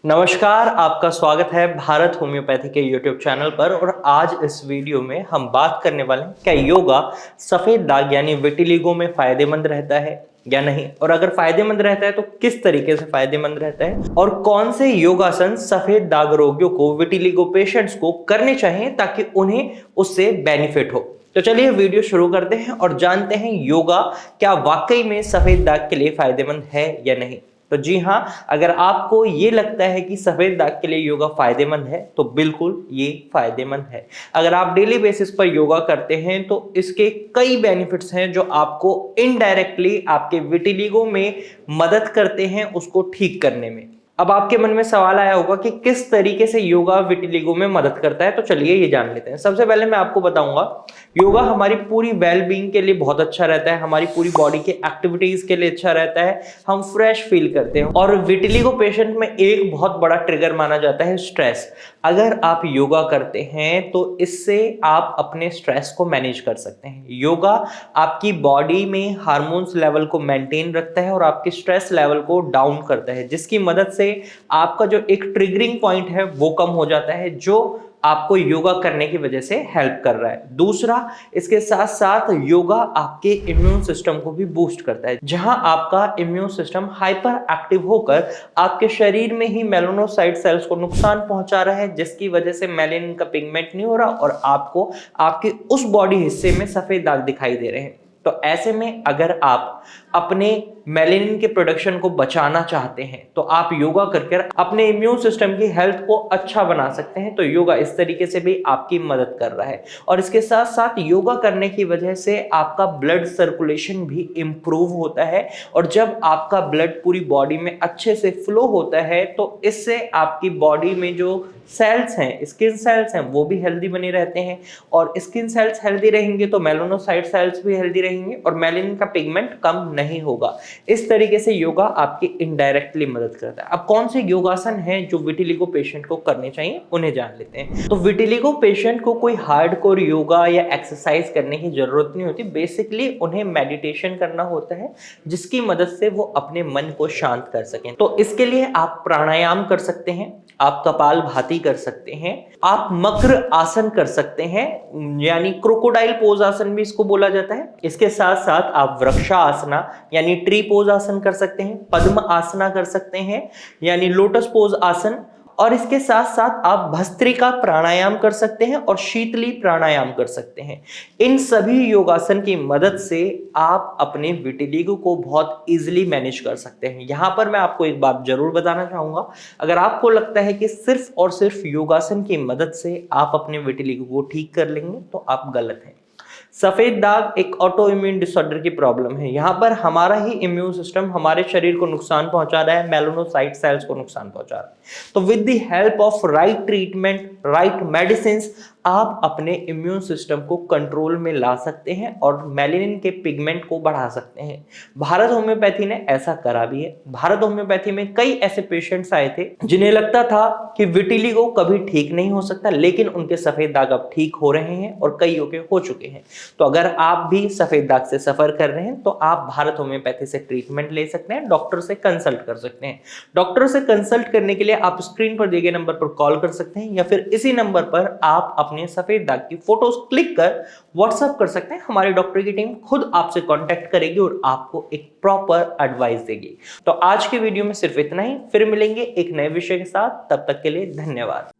नमस्कार, आपका स्वागत है भारत होम्योपैथी के यूट्यूब चैनल पर। और आज इस वीडियो में हम बात करने वाले हैं क्या योगा सफेद दाग यानी विटिलिगो में फायदेमंद रहता है या नहीं, और अगर फायदेमंद रहता है तो किस तरीके से फायदेमंद रहता है, और कौन से योगासन सफेद दाग रोगियों को, विटिलिगो पेशेंट्स को करने चाहिए ताकि उन्हें उससे बेनिफिट हो। तो चलिए वीडियो शुरू करते हैं और जानते हैं योगा क्या वाकई में सफेद दाग के लिए फायदेमंद है या नहीं। तो जी हाँ, अगर आपको ये लगता है कि सफेद दाग के लिए योगा फायदेमंद है तो बिल्कुल ये फायदेमंद है। अगर आप डेली बेसिस पर योगा करते हैं तो इसके कई बेनिफिट्स हैं जो आपको इनडायरेक्टली आपके विटिलिगो में मदद करते हैं उसको ठीक करने में। अब आपके मन में सवाल आया होगा कि किस तरीके से योगा विटिलिगो में मदद करता है, तो चलिए ये जान लेते हैं। सबसे पहले मैं आपको बताऊंगा योगा हमारी पूरी वेल बीइंग के लिए बहुत अच्छा रहता है, हमारी पूरी बॉडी के एक्टिविटीज के लिए अच्छा रहता है, हम फ्रेश फील करते हैं। और विटिलिगो पेशेंट में एक बहुत बड़ा ट्रिगर माना जाता है स्ट्रेस। अगर आप योगा करते हैं तो इससे आप अपने स्ट्रेस को मैनेज कर सकते हैं। योगा आपकी बॉडी में हार्मोन्स लेवल को मेंटेन रखता है और आपके स्ट्रेस लेवल को डाउन करता है, जिसकी मदद से आपका जो एक ट्रिगरिंग पॉइंट है वो कम हो जाता है, जो आपको योगा करने की वजह से हेल्प कर रहा है। दूसरा, इसके साथ साथ योगा आपके इम्यून सिस्टम को भी बूस्ट करता है। जहां आपका इम्यून सिस्टम हाइपर एक्टिव होकर आपके शरीर में ही मेलानोसाइट सेल्स को नुकसान पहुंचा रहा है, जिसकी वजह से मेलानिन का पिगमेंट नहीं हो रहा और आपको आपके उस बॉडी हिस्से में सफेद दाग दिखाई दे रहे हैं। तो ऐसे में अगर आप अपने मेलानिन के प्रोडक्शन को बचाना चाहते हैं तो आप योगा करके अपने इम्यून सिस्टम की हेल्थ को अच्छा बना सकते हैं। तो योगा इस तरीके से भी आपकी मदद कर रहा है। और इसके साथ साथ योगा करने की वजह से आपका ब्लड सर्कुलेशन भी इंप्रूव होता है, और जब आपका ब्लड पूरी बॉडी में अच्छे से फ्लो होता है तो इससे आपकी बॉडी में जो सेल्स हैं, स्किन सेल्स हैं, वो भी हेल्दी बने रहते हैं। और स्किन सेल्स हेल्दी रहेंगे तो मेलानोसाइट सेल्स भी हेल्दी रहेंगे और मेलानिन का पिगमेंट कम नहीं होगा। इस तरीके से योगा आपकी इनडायरेक्टली मदद करता है। अब कौन से योगासन हैं जो विटिलिगो पेशेंट को करने चाहिए, उन्हें जान लेते हैं। तो विटिलिगो पेशेंट को कोई हार्डकोर योगा या एक्सरसाइज करने की जरूरत नहीं होती। बेसिकली उन्हें मेडिटेशन करना होता है, जिसकी मदद से वो अपने मन को शांत कर सकें। तो इसके लिए आप प्राणायाम कर सकते हैं, आप कपालभाति कर सकते हैं, आप मकर आसन कर सकते हैं, यानी क्रोकोडाइल पोज आसन भी इसको बोला जाता है। इसके साथ साथ आप वृक्षासना यानी ट्री पोज आसन कर सकते हैं, पद्म आसना कर सकते हैं यानी लोटस पोज आसन, और इसके साथ साथ आप भस्त्रिका प्राणायाम कर सकते हैं और शीतली प्राणायाम कर सकते हैं। इन सभी योगासन की मदद से आप अपने विटिलिगो को बहुत इजीली मैनेज कर सकते हैं। यहां पर मैं आपको एक बात जरूर बताना चाहूंगा, अगर आपको लगता है कि सिर्फ और सिर्फ योगासन की मदद से आप अपने विटिलिगो को ठीक कर लेंगे तो आप गलत हैं। सफेद दाग एक ऑटो इम्यून डिसऑर्डर की प्रॉब्लम है। यहां पर हमारा ही इम्यून सिस्टम हमारे शरीर को नुकसान पहुंचा रहा है, मेलानोसाइट सेल्स को नुकसान पहुंचा रहा है। तो with the help of right treatment, right medicine, आप अपने इम्यून सिस्टम को कंट्रोल में ला सकते हैं और मेलानिन के पिगमेंट को बढ़ा सकते हैं। भारत होम्योपैथी ने ऐसा करा भी है। भारत होम्योपैथी में कई ऐसे पेशेंट्स आए थे जिन्हें लगता था कि विटिलिगो कभी ठीक नहीं हो सकता, लेकिन उनके सफेद दाग अब ठीक हो रहे हैं और कईयों के हो चुके हैं। तो अगर आप भी सफेद दाग से सफर कर रहे हैं तो आप भारत होम्योपैथी से ट्रीटमेंट ले सकते हैं, डॉक्टर से कंसल्ट कर सकते हैं। डॉक्टर से कंसल्ट करने के लिए आप स्क्रीन पर दिए गए नंबर पर कॉल कर सकते हैं या फिर इसी नंबर पर आप अपने सफेद दाग की फोटोज क्लिक कर व्हाट्सएप कर सकते हैं। हमारी डॉक्टर की टीम खुद आपसे कांटेक्ट करेगी और आपको एक प्रॉपर एडवाइस देगी। तो आज की वीडियो में सिर्फ इतना ही, फिर मिलेंगे एक नए विषय के साथ। तब तक के लिए धन्यवाद।